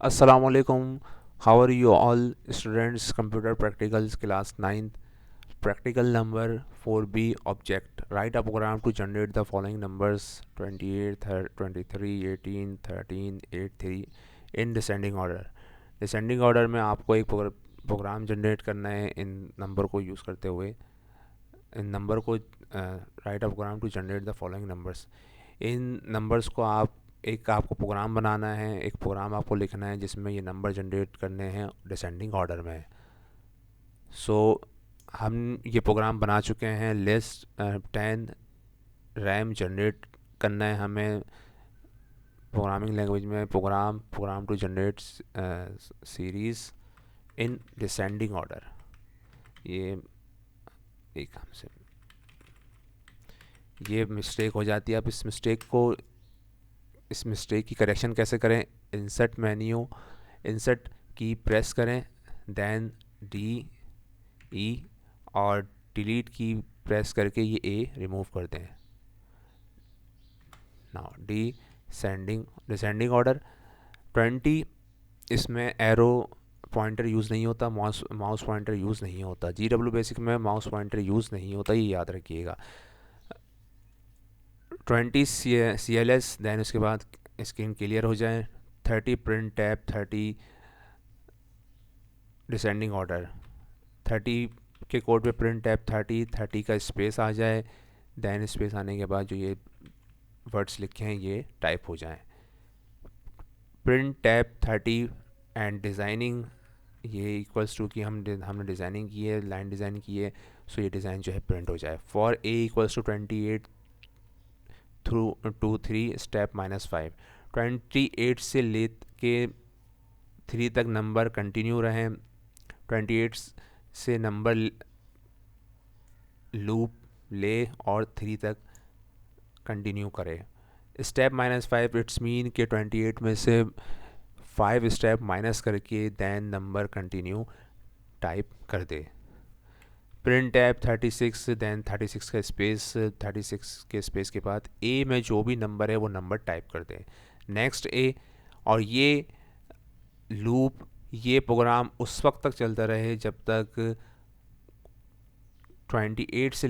Assalamu alaikum. How are you all students? Computer practicals class 9th. Practical number 4B object. Write a program to generate the following numbers 28, 23, 18, 13, 83 in descending order. Descending order में आपको एक programme generate करना है इन number को use करते हुए. इन number को write a program to generate the following numbers. इन नंबर्स को आपको प्रोग्राम बनाना है, एक प्रोग्राम आपको लिखना है जिसमें ये नंबर जनरेट करने हैं डिसेंडिंग ऑर्डर में. सो हम ये प्रोग्राम बना चुके हैं. लिस्ट 10 रैम जनरेट करना है हमें प्रोग्रामिंग लैंग्वेज में. Program to generate series in descending order. ये एक हमसे ये मिस्टेक हो जाती है. अब इस मिस्टेक की करेक्शन कैसे करें? इंसर्ट मेन्यू, इंसर्ट की प्रेस करें, देन डी ई और डिलीट की प्रेस करके ये ए रिमूव कर दें. Now descending order 20. इसमें एरो पॉइंटर यूज़ नहीं होता, माउस पॉइंटर यूज़ नहीं होता. GW बेसिक में माउस पॉइंटर यूज़ नहीं होता, ये याद रखिएगा. 20 CLS. दैन उसके बाद स्क्रीन क्लियर हो जाए. 30 प्रिंट टैब 30 डिसेंडिंग ऑर्डर. 30 के कोड पे प्रिंट टैब 30 का स्पेस आ जाए. दैन स्पेस आने के बाद जो ये वर्ड्स लिखे हैं ये टाइप हो जाएं. प्रिंट टैब 30 एंड डिज़ाइनिंग ये इक्वल्स टू कि हमने डिज़ाइनिंग की है, लाइन डिज़ाइन की है, सो ये डिज़ाइन जो है प्रिंट हो जाए. For a equals to 28 through 2 3 step -5. 28 से ले के 3 तक नंबर कंटिन्यू रहें. 28 से नंबर लूप ले और 3 तक कंटिन्यू करे. स्टेप -5 इट्स मीन कि 28 में से 5 स्टेप माइनस करके दैन नंबर कंटिन्यू टाइप कर दे. प्रिंट टैब 36 दैन 36 का स्पेस, 36 के स्पेस के बाद ए में जो भी नंबर है वो नंबर टाइप कर दे. नेक्स्ट ए. और ये लूप, ये प्रोग्राम उस वक्त तक चलता रहे जब तक 28 से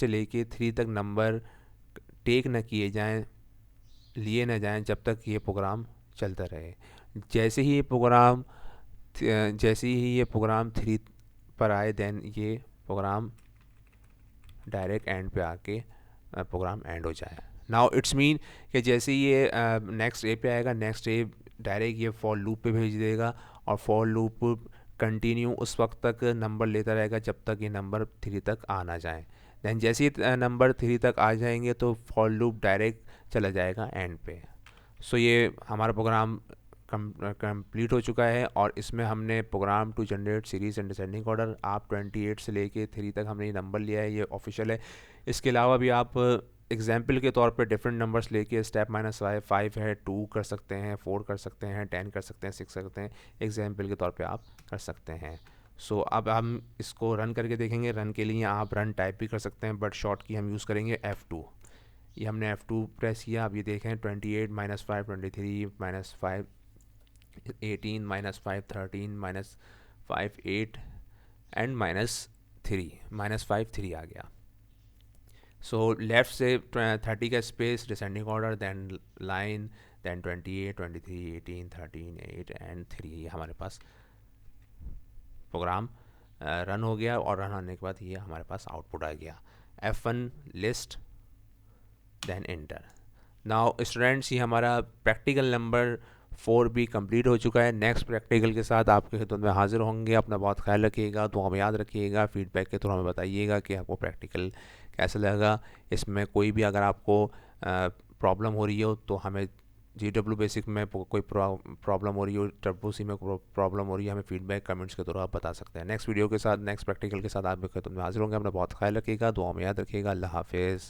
लेके 3 तक नंबर टेक न किए जाएं, लिए न जाएं, जब तक ये प्रोग्राम चलता रहे. जैसे ही ये प्रोग्राम 3 पर आए देन ये प्रोग्राम डायरेक्ट एंड पे आके प्रोग्राम एंड हो जाए. नाउ इट्स मीन कि जैसे ही ये नेक्स्ट ए पे आएगा, नेक्स्ट ए डायरेक्ट ये फॉर लूप पे भेज देगा और फॉर लूप कंटिन्यू उस वक्त तक नंबर लेता रहेगा जब तक ये नंबर 3 तक आ ना जाए. दैन जैसे ही नंबर 3 तक आ जाएंगे तो फॉर लूप डायरेक्ट चला जाएगा एंड पे. सो ये हमारा प्रोग्राम कंप्लीट हो चुका है और इसमें हमने program to generate series and descending order. आप 28 से लेके 3 तक हमने ये नंबर लिया है, ये ऑफिशियल है. इसके अलावा भी आप एग्जाम्पल के तौर पे डिफरेंट नंबर्स लेके स्टेप -5 है, 2 कर सकते हैं, 4 कर सकते हैं, 10 कर सकते हैं, 6 कर सकते हैं. एग्जाम्पल के तौर पे आप कर सकते हैं. सो अब हम इसको रन करके देखेंगे. रन के लिए आप रन टाइप भी कर सकते हैं, बट शॉर्ट की हम यूज़ करेंगे F2. ये हमने F2 प्रेस किया. अब ये देखें 28 -5 23 -5 18 -5 13 -5 8 एंड -5 3 आ गया. सो लेफ़्ट से 30 का space descending order, then line, then 28 23 18 13 8 and 3 हमारे पास प्रोग्राम रन हो गया. और रन होने के बाद ये हमारे पास आउटपुट आ गया. F1 list, then enter. Now students, ये हमारा प्रैक्टिकल नंबर 4 भी कंप्लीट हो चुका है. नेक्स्ट प्रैक्टिकल के साथ आपके खिदमत में हाजिर होंगे. अपना बहुत ख्याल रखिएगा, तो हमें याद रखिएगा. फीडबैक के थ्रू हमें बताइएगा कि आपको प्रैक्टिकल कैसा लगा. इसमें कोई भी अगर आपको प्रॉब्लम हो रही हो तो हमें GW बेसिक में कोई प्रॉब्लम हो रही हो, TurboC में प्रॉब्लम हो रही है, हमें फीडबैक कमेंट्स के थ्रू आप बता सकते हैं. नेक्स्ट वीडियो के साथ, नेक्स्ट प्रैक्टिकल के साथ आपके खिदमत में हाजिर होंगे. अपना बहुत ख्याल रखिएगा, दुआ में याद रखिएगा. अल्लाह हाफिज़.